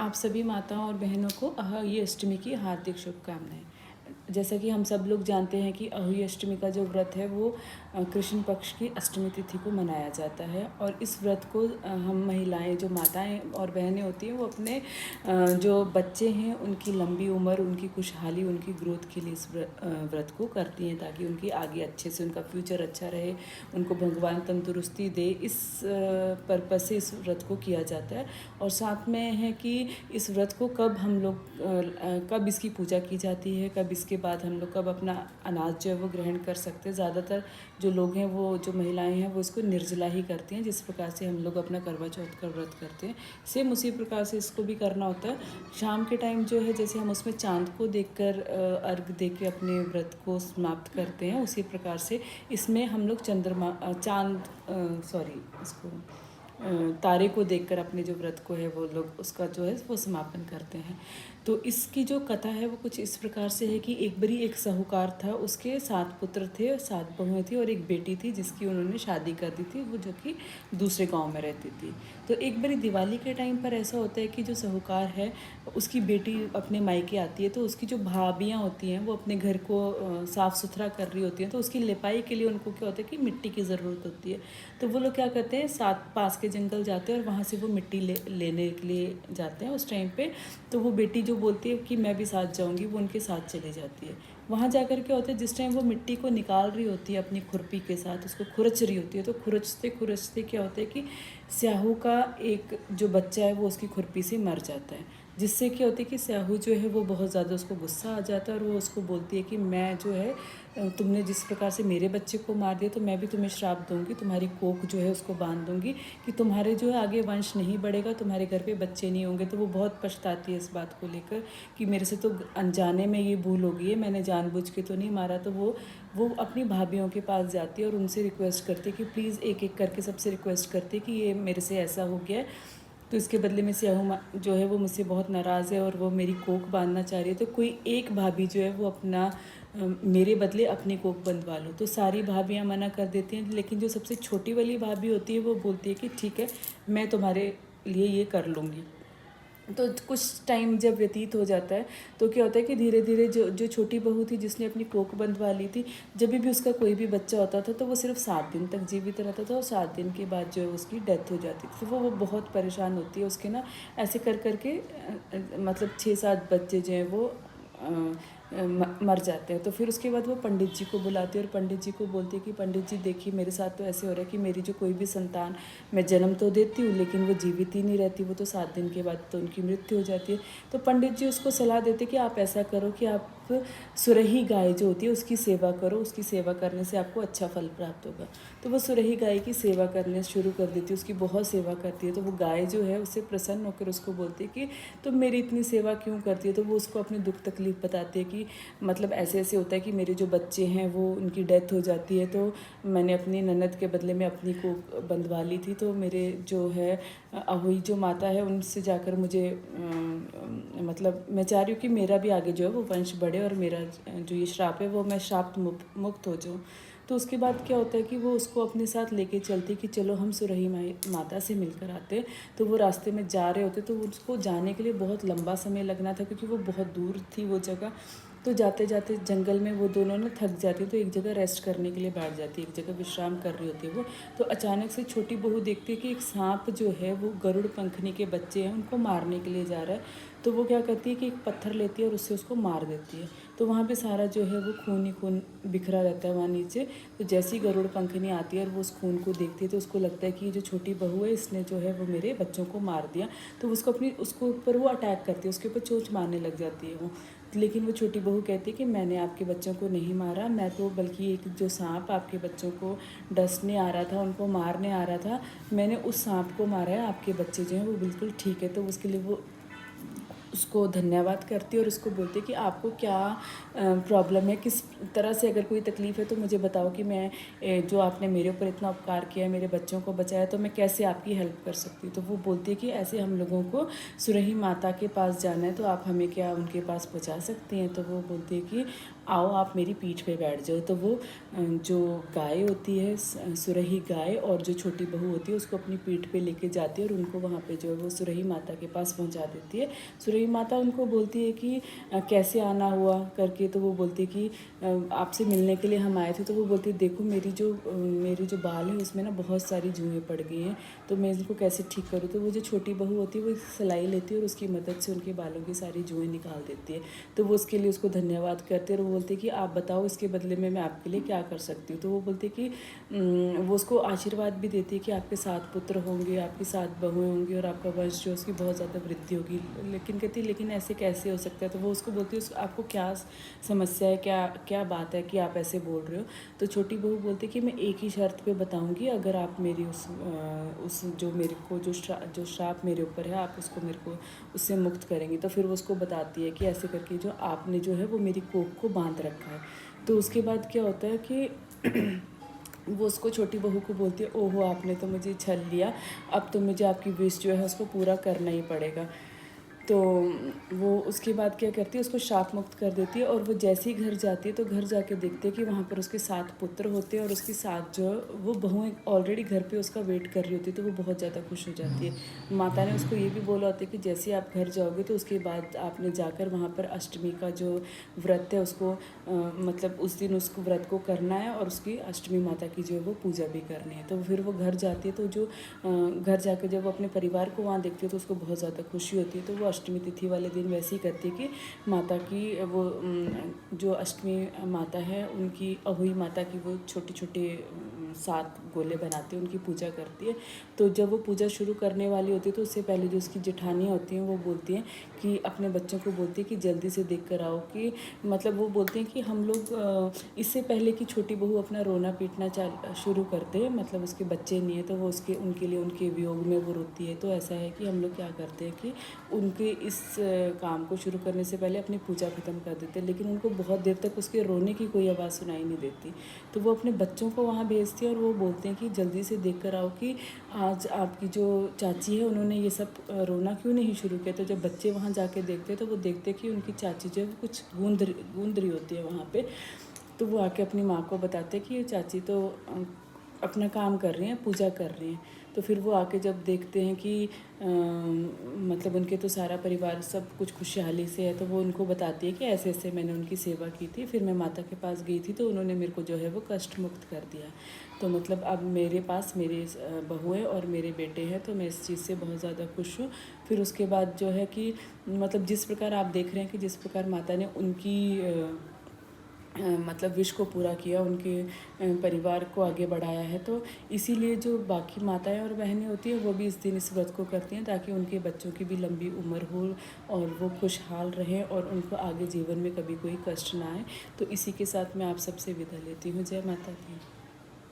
आप सभी माताओं और बहनों को अहोई अष्टमी की हार्दिक शुभकामनाएं। जैसा कि हम सब लोग जानते हैं कि अहोई अष्टमी का जो व्रत है वो कृष्ण पक्ष की अष्टमी तिथि को मनाया जाता है। और इस व्रत को हम महिलाएं, जो माताएं और बहनें होती हैं, वो अपने जो बच्चे हैं उनकी लंबी उम्र, उनकी खुशहाली, उनकी ग्रोथ के लिए इस व्रत को करती हैं, ताकि उनकी आगे अच्छे से उनका फ्यूचर अच्छा रहे, उनको भगवान तंदुरुस्ती दे। इस पर्पज़ से इस व्रत को किया जाता है। और साथ में है कि इस व्रत को कब हम लोग कब इसकी पूजा की जाती है, कब इसके बाद हम लोग कब अपना अनाज जो है वो ग्रहण कर सकते हैं। ज़्यादातर जो लोग हैं, वो जो महिलाएं हैं, वो इसको निर्जला ही करती हैं, जिस प्रकार से हम लोग अपना करवा चौथ का व्रत करते हैं, सेम उसी प्रकार से इसको भी करना होता है। शाम के टाइम जो है, जैसे हम उसमें चांद को देखकर अर्घ दे के अपने व्रत को समाप्त करते हैं, उसी प्रकार से इसमें हम लोग इसको तारे को देखकर अपने जो व्रत को है वो लोग उसका जो है वो समापन करते हैं। तो इसकी जो कथा है वो कुछ इस प्रकार से है कि एक बारी एक साहूकार था, उसके 7 पुत्र थे, 7 बहुएं थी और एक बेटी थी, जिसकी उन्होंने शादी कर दी थी, वो जो कि दूसरे गांव में रहती थी। तो एक बारी दिवाली के टाइम पर ऐसा होता है कि जो साहूकार है, उसकी बेटी अपने मायके आती है, तो उसकी जो भाभियाँ होती हैं वो अपने घर को साफ़ सुथरा कर रही होती हैं। तो उसकी लिपाई के लिए उनको क्या होता है कि मिट्टी की ज़रूरत होती है। तो वो लोग क्या करते हैं, साथ पास के जंगल जाते हैं और वहाँ से वो मिट्टी लेने के लिए जाते हैं उस टाइम पे। तो वो बेटी जो बोलती है कि मैं भी साथ जाऊँगी, वो उनके साथ चली जाती है। वहाँ जाकर क्या होता है, जिस टाइम वो मिट्टी को निकाल रही होती है अपनी खुरपी के साथ, उसको खुरच रही होती है, तो खुरचते खुरचते क्या होता है कि स्याहू का एक जो बच्चा है वो उसकी खुरपी से मर जाता है। जिससे क्या होती है कि स्याहू जो है वो बहुत ज़्यादा उसको गुस्सा आ जाता है, और वो उसको बोलती है कि मैं जो है, तुमने जिस प्रकार से मेरे बच्चे को मार दिया, तो मैं भी तुम्हें श्राप दूंगी, तुम्हारी कोख जो है उसको बांध दूंगी कि तुम्हारे जो है आगे वंश नहीं बढ़ेगा, तुम्हारे घर पे बच्चे नहीं होंगे। तो वो बहुत पछताती है इस बात को लेकर कि मेरे से तो अनजाने में ये भूल हो गई है, मैंने जानबूझ के तो नहीं मारा। तो वो अपनी भाभीियों के पास जाती है और उनसे रिक्वेस्ट करती है कि प्लीज़, एक एक करके सबसे रिक्वेस्ट करती है कि ये मेरे से ऐसा हो गया है, तो इसके बदले में स्याहू जो है वो मुझसे बहुत नाराज़ है और वो मेरी कोख बांधना चाह रही है। तो कोई एक भाभी जो है वो अपना मेरे बदले अपनी कोख बंधवा लो। तो सारी भाभियाँ मना कर देती हैं, लेकिन जो सबसे छोटी वाली भाभी होती है वो बोलती है कि ठीक है, मैं तुम्हारे लिए ये कर लूँगी। तो कुछ टाइम जब व्यतीत हो जाता है, तो क्या होता है कि धीरे धीरे जो छोटी बहू थी, जिसने अपनी कोख बंधवा ली थी, जब भी उसका कोई भी बच्चा होता था तो वो सिर्फ 7 दिन तक जीवित रहता था, और 7 दिन के बाद जो है उसकी डेथ हो जाती थी। तो वो बहुत परेशान होती है। उसके ना ऐसे कर करके मतलब 6-7 बच्चे जो हैं वो मर जाते हैं। तो फिर उसके बाद वो पंडित जी को बुलाती है और पंडित जी को बोलती है कि पंडित जी देखिए, मेरे साथ तो ऐसे हो रहा है कि मेरी जो कोई भी संतान, मैं जन्म तो देती हूँ लेकिन वो जीवित ही नहीं रहती, वो तो 7 दिन के बाद तो उनकी मृत्यु हो जाती है। तो पंडित जी उसको सलाह देते कि आप ऐसा करो कि आप सुरही गाय जो होती है उसकी सेवा करो, उसकी सेवा करने से आपको अच्छा फल प्राप्त होगा। तो वो सुरही गाय की सेवा करने शुरू कर देती है, उसकी बहुत सेवा करती है। तो वो गाय जो है उससे प्रसन्न होकर उसको बोलती है कि तुम मेरी इतनी सेवा क्यों करती है। तो वो उसको अपनी दुख तकलीफ बताती है कि मतलब ऐसे ऐसे होता है कि मेरे जो बच्चे हैं वो उनकी डेथ हो जाती है, तो मैंने अपनी ननद के बदले में अपनी को बंधवा ली थी। तो मेरे जो है अहोई जो माता है, उनसे जाकर मुझे मतलब मैं चाह रही हूँ कि मेरा भी आगे जो है वो वंश बढ़े और मेरा जो ये श्राप है वो मैं श्राप मुक्त हो जाऊँ। तो उसके बाद क्या होता है कि वो उसको अपने साथ लेके चलती कि चलो हम सुरही माता से मिलकर आते। तो वो रास्ते में जा रहे होते, तो उसको जाने के लिए बहुत लंबा समय लगना था, क्योंकि वो बहुत दूर थी वो जगह। तो जाते जाते जंगल में वो दोनों ना थक जाती, तो एक जगह रेस्ट करने के लिए बैठ जाती है, एक जगह विश्राम कर रही होती है वो। तो अचानक से छोटी बहू देखती है कि एक सांप जो है वो गरुड़ पंखनी के बच्चे हैं उनको मारने के लिए जा रहा है। तो वो क्या करती है कि एक पत्थर लेती है और उससे उसको मार देती है। तो वहाँ पे सारा जो है वो खून ही खून बिखरा रहता है वहाँ नीचे। तो जैसी गरुड़ पंखनी आती है और वो उस खून को देखती है, तो उसको लगता है कि ये जो छोटी बहू है इसने जो है वो मेरे बच्चों को मार दिया। तो उसको ऊपर वो अटैक करती है, उसके ऊपर चोंच मारने लग जाती है वो। लेकिन वो छोटी बहू कहती है कि मैंने आपके बच्चों को नहीं मारा, मैं तो बल्कि एक जो सांप आपके बच्चों को डसने आ रहा था, उनको मारने आ रहा था, मैंने उस सांप को मारा है, आपके बच्चे जो हैं वो बिल्कुल ठीक है। तो उसके लिए वो उसको धन्यवाद करती है और उसको बोलती है कि आपको क्या प्रॉब्लम है, किस तरह से अगर कोई तकलीफ़ है तो मुझे बताओ कि मैं जो आपने मेरे ऊपर इतना उपकार किया है, मेरे बच्चों को बचाया, तो मैं कैसे आपकी हेल्प कर सकती हूँ। तो वो बोलती है कि ऐसे हम लोगों को सुरही माता के पास जाना है, तो आप हमें क्या उनके पास पहुँचा सकती हैं। तो वो बोलती है कि आओ आप मेरी पीठ पे बैठ जाओ। तो वो जो गाय होती है, सुरही गाय, और जो छोटी बहू होती है उसको अपनी पीठ पे लेके जाती है और उनको वहाँ पे जो है वो सुरही माता के पास पहुँचा देती है। सुरही माता उनको बोलती है कि कैसे आना हुआ करके। तो वो बोलती है कि आपसे मिलने के लिए हम आए थे। तो वो बोलती है देखो मेरी जो बाल है उसमें ना बहुत सारी जुएँ पड़ गई हैं, तो मैं इनको कैसे ठीक करूँ। तो वो जो छोटी बहू होती है वो सिलाई लेती है और उसकी मदद से उनके बालों की सारी जुएँ निकाल देती है। तो वो उसके लिए उसको धन्यवाद करते हैं और वो बोलते हैं कि आप बताओ इसके बदले में मैं आपके लिए क्या कर सकती हूँ। तो वो बोलते हैं कि वो उसको आशीर्वाद भी देती है कि आपके 7 पुत्र होंगे, आपकी 7 बहुएँ होंगी और आपका वंश जो उसकी बहुत ज़्यादा वृद्धि होगी। लेकिन कहती है लेकिन ऐसे कैसे हो सकता है। तो वो उसको बोलती है आपको क्या समस्या है, क्या क्या बात है कि आप ऐसे बोल रहे हो। तो छोटी बहू बोलती है कि मैं एक ही शर्त पे बताऊंगी, अगर आप मेरी उस जो मेरे को जो श्राप मेरे ऊपर है आप उसको मेरे को उससे मुक्त करेंगी। तो फिर वो उसको बताती है कि ऐसे करके जो आपने जो है वो मेरी कोख को बांध रखा है। तो उसके बाद क्या होता है कि वो उसको छोटी बहू को बोलती है ओहो आपने तो मुझे छल लिया, अब तो मुझे आपकी विश जो है उसको पूरा करना ही पड़ेगा। तो वो उसके बाद क्या करती है उसको शाप मुक्त कर देती है। और वो जैसे ही घर जाती है तो घर जाके देखते हैं कि वहाँ पर उसके 7 पुत्र होते हैं और उसकी 7 जो वो बहुएं ऑलरेडी घर पे उसका वेट कर रही होती है। तो वो बहुत ज़्यादा खुश हो जाती है। माता ने उसको ये भी बोला होता है कि जैसे आप घर जाओगे तो उसके बाद आपने जाकर वहाँ पर अष्टमी का जो व्रत है उसको मतलब उस दिन उसको व्रत को करना है और उसकी अष्टमी माता की जो है वो पूजा भी करनी है। तो फिर वो घर जाती है। तो जो घर जाकर जब वो अपने परिवार को वहाँ देखती है तो उसको बहुत ज़्यादा खुशी होती है। तो वो अष्टमी तिथि वाले दिन वैसे ही करती है कि माता की वो जो अष्टमी माता है उनकी अहुई माता की वो छोटे छोटे 7 गोले बनाती है, उनकी पूजा करती है। तो जब वो पूजा शुरू करने वाली होती है तो उससे पहले जो उसकी जेठानियाँ होती हैं वो बोलती हैं कि अपने बच्चों को बोलती है कि जल्दी से देख कर आओ। कि मतलब वो बोलते हैं कि हम लोग इससे पहले कि छोटी बहू अपना रोना पीटना शुरू करते हैं, मतलब उसके बच्चे नहीं है तो वो उसके उनके लिए उनके वियोग में वो रोती है। तो ऐसा है कि हम लोग क्या करते हैं कि उनके इस काम को शुरू करने से पहले अपनी पूजा ख़त्म कर देते हैं, लेकिन उनको बहुत देर तक उसके रोने की कोई आवाज़ सुनाई नहीं देती। तो वो अपने बच्चों को वहाँ भेजती है और वो बोलते हैं कि जल्दी से देख कर आओ कि आज आपकी जो चाची है उन्होंने ये सब रोना क्यों नहीं शुरू किया। तो जब बच्चे वहाँ जाके देखते हैं तो वो देखते हैं कि उनकी चाची जो है वो कुछ गूंद रही होती है वहाँ पे। तो वो आके अपनी माँ को बताते हैं कि ये चाची तो अपना काम कर रही हैं, पूजा कर रही हैं। तो फिर वो आके जब देखते हैं कि मतलब उनके तो सारा परिवार सब कुछ खुशहाली से है, तो वो उनको बताती है कि ऐसे ऐसे मैंने उनकी सेवा की थी, फिर मैं माता के पास गई थी तो उन्होंने मेरे को जो है वो कष्ट मुक्त कर दिया। तो मतलब अब मेरे पास मेरे बहुएँ और मेरे बेटे हैं, तो मैं इस चीज़ से बहुत ज़्यादा खुश हूँ। फिर उसके बाद जो है कि मतलब जिस प्रकार आप देख रहे हैं कि जिस प्रकार माता ने उनकी मतलब विश को पूरा किया, उनके परिवार को आगे बढ़ाया है। तो इसीलिए जो बाकी माताएं और बहनें होती हैं वो भी इस दिन इस व्रत को करती हैं ताकि उनके बच्चों की भी लंबी उम्र हो और वो खुशहाल रहें और उनको आगे जीवन में कभी कोई कष्ट ना आए। तो इसी के साथ मैं आप सबसे विदा लेती हूँ। जय माता दी।